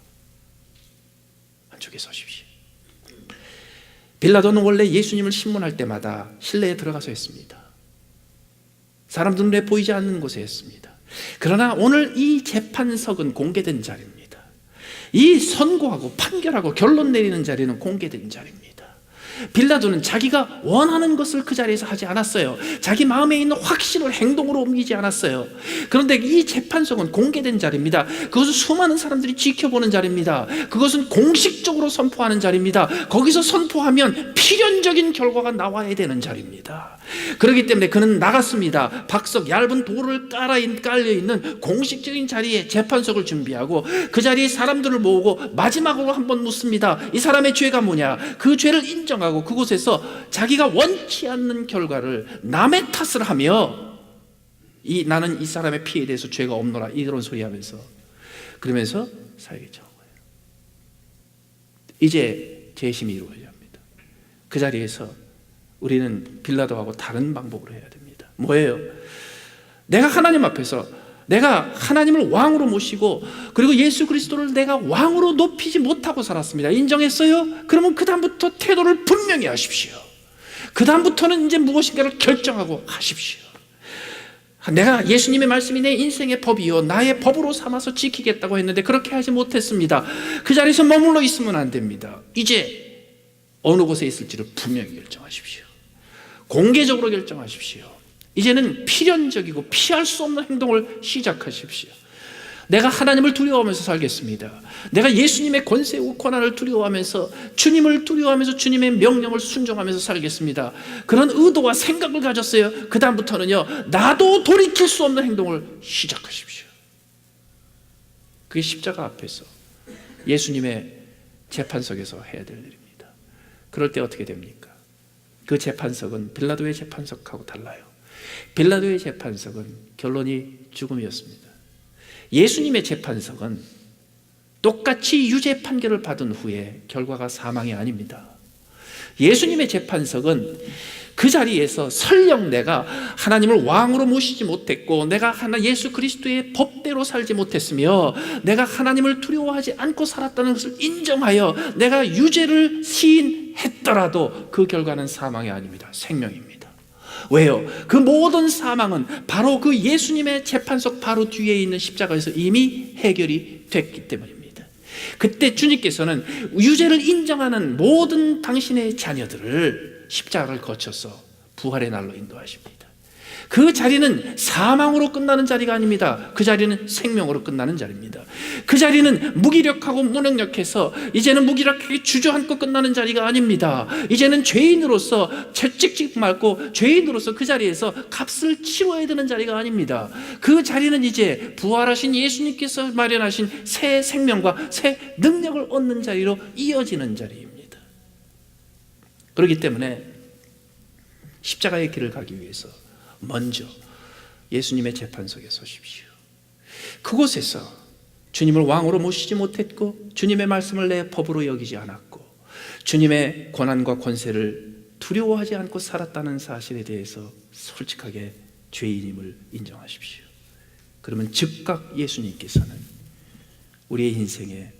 한쪽에 서십시오. 빌라도는 원래 예수님을 신문할 때마다 실내에 들어가서 했습니다. 사람들 눈에 보이지 않는 곳에 했습니다. 그러나 오늘 이 재판석은 공개된 자리입니다. 이 선고하고 판결하고 결론 내리는 자리는 공개된 자리입니다. 빌라도는 자기가 원하는 것을 그 자리에서 하지 않았어요. 자기 마음에 있는 확신을 행동으로 옮기지 않았어요. 그런데 이 재판석은 공개된 자리입니다. 그것은 수많은 사람들이 지켜보는 자리입니다. 그것은 공식적으로 선포하는 자리입니다. 거기서 선포하면 필연적인 결과가 나와야 되는 자리입니다. 그렇기 때문에 그는 나갔습니다. 박석, 얇은 돌을 깔려있는 공식적인 자리에 재판석을 준비하고 그 자리에 사람들을 모으고 마지막으로 한번 묻습니다. 이 사람의 죄가 뭐냐? 그 죄를 인정하고 그곳에서 자기가 원치 않는 결과를 남의 탓을 하며 나는 이 사람의 피해에 대해서 죄가 없노라 이런 소리 하면서 그러면서 살게 쳐 거예요. 이제 재심이 이루어져야 합니다. 그 자리에서 우리는 빌라도하고 다른 방법으로 해야 됩니다. 뭐예요? 내가 하나님 앞에서 내가 하나님을 왕으로 모시고 그리고 예수 그리스도를 내가 왕으로 높이지 못하고 살았습니다. 인정했어요? 그러면 그 다음부터 태도를 분명히 하십시오. 그 다음부터는 이제 무엇인가를 결정하고 하십시오. 내가 예수님의 말씀이 내 인생의 법이요 나의 법으로 삼아서 지키겠다고 했는데 그렇게 하지 못했습니다. 그 자리에서 머물러 있으면 안 됩니다. 이제 어느 곳에 있을지를 분명히 결정하십시오. 공개적으로 결정하십시오. 이제는 필연적이고 피할 수 없는 행동을 시작하십시오. 내가 하나님을 두려워하면서 살겠습니다. 내가 예수님의 권세와 권한을 두려워하면서 주님을 두려워하면서 주님의 명령을 순종하면서 살겠습니다. 그런 의도와 생각을 가졌어요. 그 다음부터는요 나도 돌이킬 수 없는 행동을 시작하십시오. 그게 십자가 앞에서 예수님의 재판석에서 해야 될 일입니다. 그럴 때 어떻게 됩니까? 그 재판석은 빌라도의 재판석하고 달라요. 빌라도의 재판석은 결론이 죽음이었습니다. 예수님의 재판석은 똑같이 유죄 판결을 받은 후에 결과가 사망이 아닙니다. 예수님의 재판석은 그 자리에서 설령 내가 하나님을 왕으로 모시지 못했고 내가 예수 그리스도의 법대로 살지 못했으며 내가 하나님을 두려워하지 않고 살았다는 것을 인정하여 내가 유죄를 시인했더라도 그 결과는 사망이 아닙니다. 생명입니다. 왜요? 그 모든 사망은 바로 그 예수님의 재판석 바로 뒤에 있는 십자가에서 이미 해결이 됐기 때문입니다. 그때 주님께서는 유죄를 인정하는 모든 당신의 자녀들을 십자가를 거쳐서 부활의 날로 인도하십니다. 그 자리는 사망으로 끝나는 자리가 아닙니다. 그 자리는 생명으로 끝나는 자리입니다. 그 자리는 무기력하고 무능력해서 이제는 무기력하게 주저앉고 끝나는 자리가 아닙니다. 이제는 죄인으로서 채찍찍 맞고 죄인으로서 그 자리에서 값을 치러야 되는 자리가 아닙니다. 그 자리는 이제 부활하신 예수님께서 마련하신 새 생명과 새 능력을 얻는 자리로 이어지는 자리입니다. 그렇기 때문에 십자가의 길을 가기 위해서 먼저 예수님의 재판석에 서십시오. 그곳에서 주님을 왕으로 모시지 못했고 주님의 말씀을 내 법으로 여기지 않았고 주님의 권한과 권세를 두려워하지 않고 살았다는 사실에 대해서 솔직하게 죄인임을 인정하십시오. 그러면 즉각 예수님께서는 우리의 인생에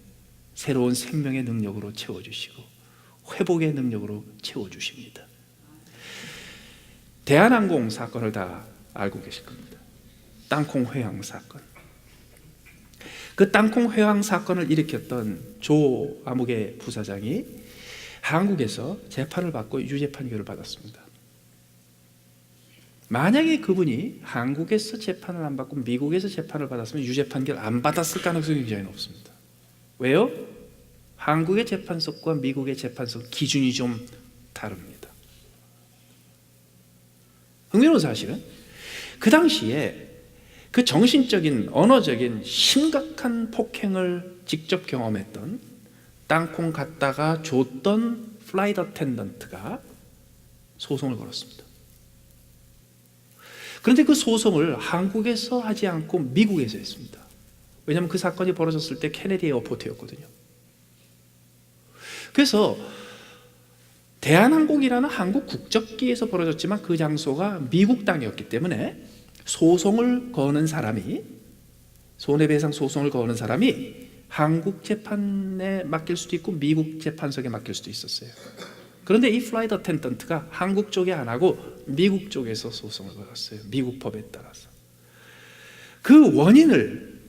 새로운 생명의 능력으로 채워주시고 회복의 능력으로 채워주십니다. 대한항공 사건을 다 알고 계실 겁니다. 땅콩 회항 사건. 그 땅콩 회항 사건을 일으켰던 조 아무개 부사장이 한국에서 재판을 받고 유죄 판결을 받았습니다. 만약에 그분이 한국에서 재판을 안 받고 미국에서 재판을 받았으면 유죄 판결 안 받았을 가능성이 굉장히 높습니다. 왜요? 한국의 재판석과 미국의 재판석 기준이 좀 다릅니다. 흥미로운 사실은 그 당시에 그 정신적인 언어적인 심각한 폭행을 직접 경험했던 땅콩 갖다가 줬던 플라이트 어텐던트가 소송을 걸었습니다. 그런데 그 소송을 한국에서 하지 않고 미국에서 했습니다. 왜냐하면 그 사건이 벌어졌을 때 케네디 에어포트였거든요. 그래서 대한항공이라는 한국 국적기에서 벌어졌지만 그 장소가 미국 땅이었기 때문에 소송을 거는 사람이, 손해배상 소송을 거는 사람이 한국 재판에 맡길 수도 있고 미국 재판석에 맡길 수도 있었어요. 그런데 이 플라이트 어텐던트가 한국 쪽에 안 하고 미국 쪽에서 소송을 걸었어요. 미국 법에 따라서. 그 원인을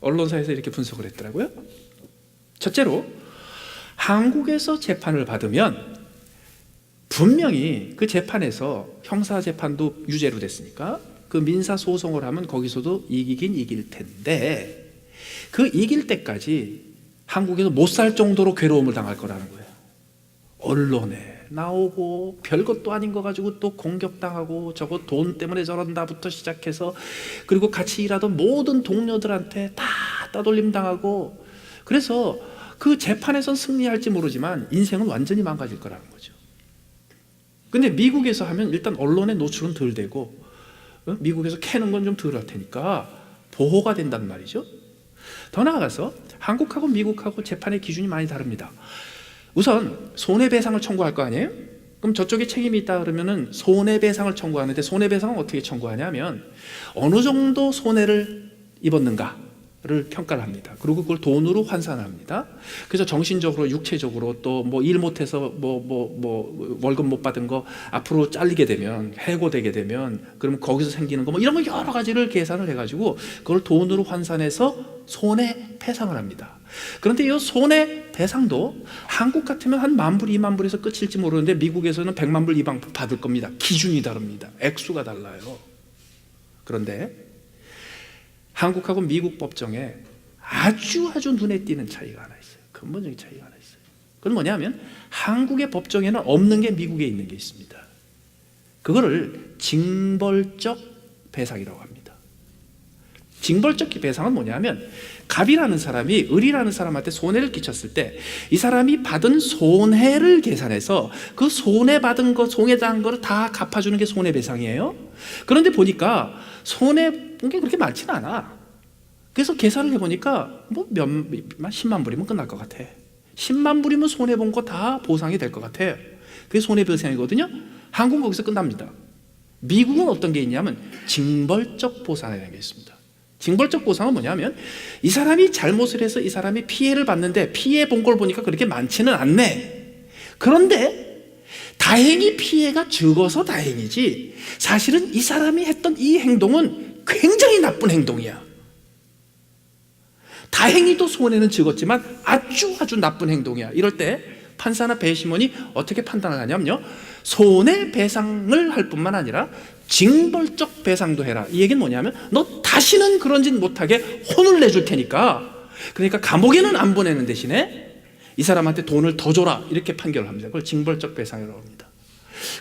언론사에서 이렇게 분석을 했더라고요. 첫째로 한국에서 재판을 받으면 분명히 그 재판에서 형사재판도 유죄로 됐으니까 그 민사소송을 하면 거기서도 이기긴 이길 텐데 그 이길 때까지 한국에서 못 살 정도로 괴로움을 당할 거라는 거예요. 언론에 나오고 별것도 아닌 거 가지고 또 공격당하고 저거 돈 때문에 저런다부터 시작해서 그리고 같이 일하던 모든 동료들한테 다 따돌림 당하고 그래서 그 재판에선 승리할지 모르지만 인생은 완전히 망가질 거라는 거죠. 근데 미국에서 하면 일단 언론의 노출은 덜 되고 미국에서 캐는 건 좀 덜 할 테니까 보호가 된단 말이죠. 더 나아가서 한국하고 미국하고 재판의 기준이 많이 다릅니다. 우선 손해배상을 청구할 거 아니에요? 그럼 저쪽에 책임이 있다 그러면은 손해배상을 청구하는데 손해배상은 어떻게 청구하냐면 어느 정도 손해를 입었는가를 평가를 합니다. 그리고 그걸 돈으로 환산을 합니다. 그래서 정신적으로 육체적으로 또 뭐 일 못해서 월급 못 받은 거 앞으로 잘리게 되면 해고되게 되면 그러면 거기서 생기는 거 뭐 이런 거 여러 가지를 계산을 해가지고 그걸 돈으로 환산해서 손해배상을 합니다. 그런데 이 손해배상도 한국 같으면 한 10,000불, 20,000불에서 끝일지 모르는데 미국에서는 1,000,000불 이상 받을 겁니다. 기준이 다릅니다. 액수가 달라요. 그런데 한국하고 미국 법정에 아주 눈에 띄는 차이가 하나 있어요. 근본적인 차이가 하나 있어요. 그건 뭐냐면 한국의 법정에는 없는 게 미국에 있는 게 있습니다. 그거를 징벌적 배상이라고 합니다. 징벌적 배상은 뭐냐면 갑이라는 사람이 을이라는 사람한테 손해를 끼쳤을 때 이 사람이 받은 손해를 계산해서 그 손해받은 거, 손해당한 거를 다 갚아주는 게 손해배상이에요. 그런데 보니까 손해본 게 그렇게 많지는 않아. 그래서 계산을 해보니까 뭐 10만 불이면 끝날 것 같아. 10만 불이면 손해본 거 다 보상이 될 것 같아. 그게 손해배상이거든요. 한국은 거기서 끝납니다. 미국은 어떤 게 있냐면 징벌적 보상이라는 게 있습니다. 징벌적 보상은 뭐냐면 이 사람이 잘못을 해서 이 사람이 피해를 봤는데 피해 본 걸 보니까 그렇게 많지는 않네. 그런데 다행히 피해가 적어서 다행이지 사실은 이 사람이 했던 이 행동은 굉장히 나쁜 행동이야. 다행히도 손해는 적었지만 아주 나쁜 행동이야. 이럴 때 판사나 배심원이 어떻게 판단을 하냐면요, 손해배상을 할 뿐만 아니라 징벌적 배상도 해라. 이 얘기는 뭐냐면 너 다시는 그런 짓 못하게 혼을 내줄 테니까, 그러니까 감옥에는 안 보내는 대신에 이 사람한테 돈을 더 줘라, 이렇게 판결을 합니다. 그걸 징벌적 배상이라고 합니다.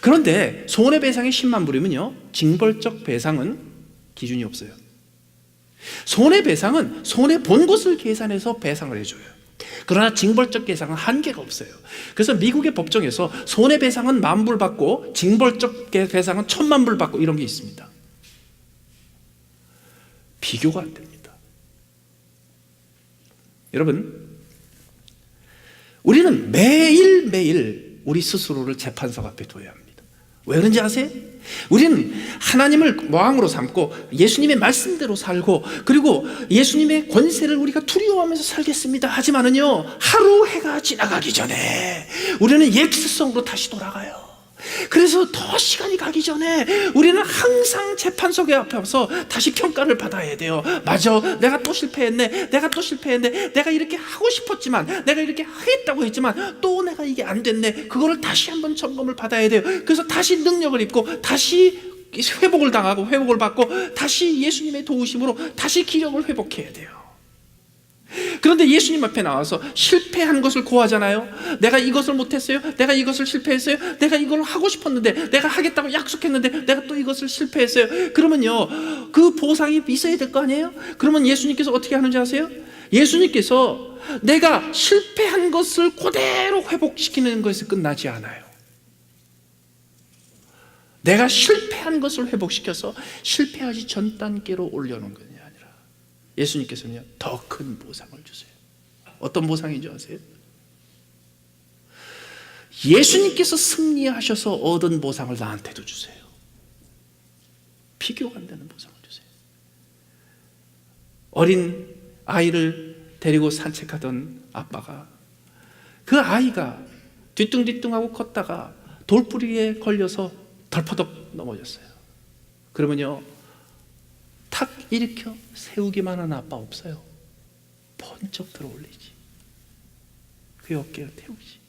그런데 손해배상이 10만 불이면요, 징벌적 배상은 기준이 없어요. 손해배상은 손해본 것을 계산해서 배상을 해줘요. 그러나 징벌적 배상은 한계가 없어요. 그래서 미국의 법정에서 손해배상은 10,000불 받고 징벌적 배상은 1,000,000불 받고 이런 게 있습니다. 비교가 안 됩니다. 여러분, 우리는 매일매일 우리 스스로를 재판석 앞에 둬야 합니다. 왜 그런지 아세요? 우리는 하나님을 왕으로 삼고 예수님의 말씀대로 살고 그리고 예수님의 권세를 우리가 두려워하면서 살겠습니다 하지만은요, 하루 해가 지나가기 전에 우리는 옛습성으로 다시 돌아가요. 그래서 더 시간이 가기 전에 우리는 항상 재판석에 앞에서 다시 평가를 받아야 돼요. 맞아, 내가 또 실패했네, 내가 이렇게 하고 싶었지만, 내가 이렇게 하겠다고 했지만 또 내가 이게 안 됐네. 그거를 다시 한번 점검을 받아야 돼요. 그래서 다시 능력을 입고 다시 회복을 당하고 회복을 받고 다시 예수님의 도우심으로 다시 기력을 회복해야 돼요. 그런데 예수님 앞에 나와서 실패한 것을 고하잖아요. 내가 이것을 못했어요, 내가 이것을 실패했어요, 내가 이걸 하고 싶었는데, 내가 하겠다고 약속했는데 내가 또 이것을 실패했어요. 그러면요, 그 보상이 있어야 될 거 아니에요? 그러면 예수님께서 어떻게 하는지 아세요? 예수님께서 내가 실패한 것을 그대로 회복시키는 것에서 끝나지 않아요. 내가 실패한 것을 회복시켜서 실패하기 전 단계로 올려놓은 거예요. 예수님께서는요, 더 큰 보상을 주세요. 어떤 보상인지 아세요? 예수님께서 승리하셔서 얻은 보상을 나한테도 주세요. 비교가 안 되는 보상을 주세요. 어린 아이를 데리고 산책하던 아빠가, 그 아이가 뒤뚱뒤뚱하고 컸다가 돌뿌리에 걸려서 덜퍼덕 넘어졌어요. 그러면요, 탁 일으켜 세우기만 하는 아빠 없어요. 번쩍 들어 올리지. 그 어깨를 태우지.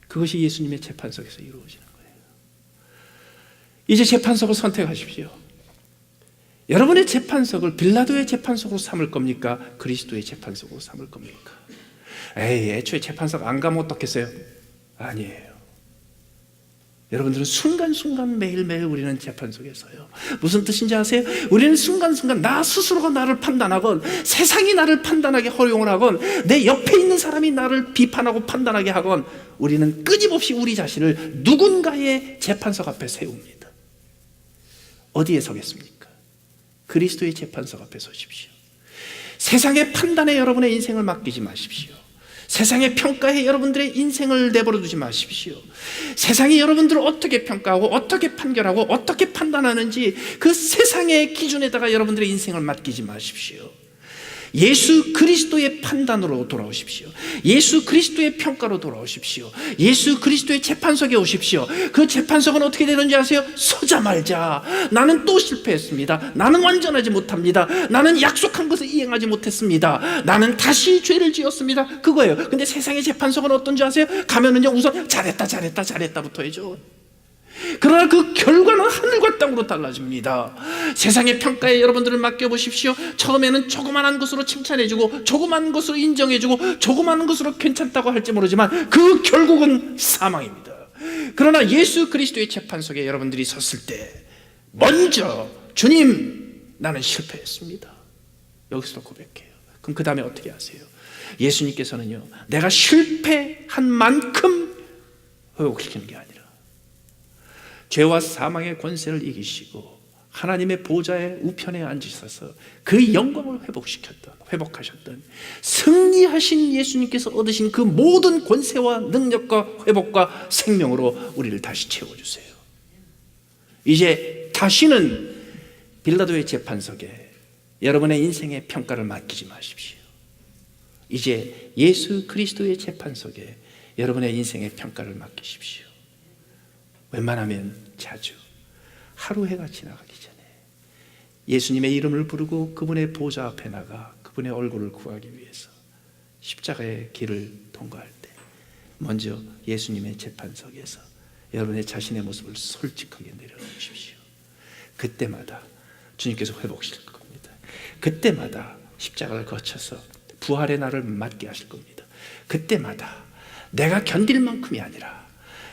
그것이 예수님의 재판석에서 이루어지는 거예요. 이제 재판석을 선택하십시오. 여러분의 재판석을 빌라도의 재판석으로 삼을 겁니까? 그리스도의 재판석으로 삼을 겁니까? 애초에 재판석 안 가면 어떻겠어요? 아니에요. 여러분들은 순간순간 매일매일 우리는 재판석에 서요. 무슨 뜻인지 아세요? 우리는 순간순간 나 스스로가 나를 판단하건, 세상이 나를 판단하게 허용을 하건, 내 옆에 있는 사람이 나를 비판하고 판단하게 하건, 우리는 끊임없이 우리 자신을 누군가의 재판석 앞에 세웁니다. 어디에 서겠습니까? 그리스도의 재판석 앞에 서십시오. 세상의 판단에 여러분의 인생을 맡기지 마십시오. 세상의 평가에 여러분들의 인생을 내버려 두지 마십시오. 세상이 여러분들을 어떻게 평가하고 어떻게 판결하고 어떻게 판단하는지 그 세상의 기준에다가 여러분들의 인생을 맡기지 마십시오. 예수 그리스도의 판단으로 돌아오십시오. 예수 그리스도의 평가로 돌아오십시오. 예수 그리스도의 재판석에 오십시오. 그 재판석은 어떻게 되는지 아세요? 서자 말자. 나는 또 실패했습니다. 나는 완전하지 못합니다. 나는 약속한 것을 이행하지 못했습니다. 나는 다시 죄를 지었습니다. 그거예요. 근데 세상의 재판석은 어떤지 아세요? 가면은요, 우선 잘했다부터 해줘. 그러나 그 결과는 하늘과 땅으로 달라집니다. 세상의 평가에 여러분들을 맡겨보십시오. 처음에는 조그만한 것으로 칭찬해주고 조그만한 것으로 인정해주고 조그만한 것으로 괜찮다고 할지 모르지만 그 결국은 사망입니다. 그러나 예수 그리스도의 재판석에 여러분들이 섰을 때 먼저 주님, 나는 실패했습니다. 여기서 고백해요. 그럼 그 다음에 어떻게 하세요? 예수님께서는요, 내가 실패한 만큼 회복시키는 게 아니라 죄와 사망의 권세를 이기시고 하나님의 보좌의 우편에 앉으셔서 그 영광을 회복하셨던 승리하신 예수님께서 얻으신 그 모든 권세와 능력과 회복과 생명으로 우리를 다시 채워주세요. 이제 다시는 빌라도의 재판석에 여러분의 인생의 평가를 맡기지 마십시오. 이제 예수 그리스도의 재판석에 여러분의 인생의 평가를 맡기십시오. 웬만하면 자주 하루 해가 지나가기 전에 예수님의 이름을 부르고 그분의 보좌 앞에 나가 그분의 얼굴을 구하기 위해서 십자가의 길을 통과할 때 먼저 예수님의 재판석에서 여러분의 자신의 모습을 솔직하게 내려놓으십시오. 그때마다 주님께서 회복하실 겁니다. 그때마다 십자가를 거쳐서 부활의 날을 맞게 하실 겁니다. 그때마다 내가 견딜 만큼이 아니라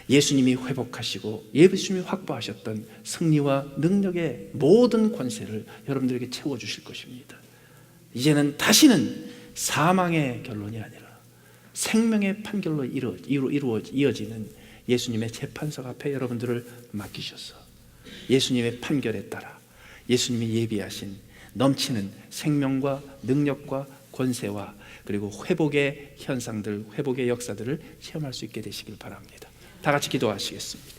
예수님이 회복하시고 예수님이 확보하셨던 승리와 능력의 모든 권세를 여러분들에게 채워주실 것입니다. 이제는 다시는 사망의 결론이 아니라 생명의 판결로 이어지는 예수님의 재판석 앞에 여러분들을 맡기셔서 예수님의 판결에 따라 예수님이 예비하신 넘치는 생명과 능력과 권세와 그리고 회복의 현상들, 회복의 역사들을 체험할 수 있게 되시길 바랍니다. 다 같이 기도하시겠습니다.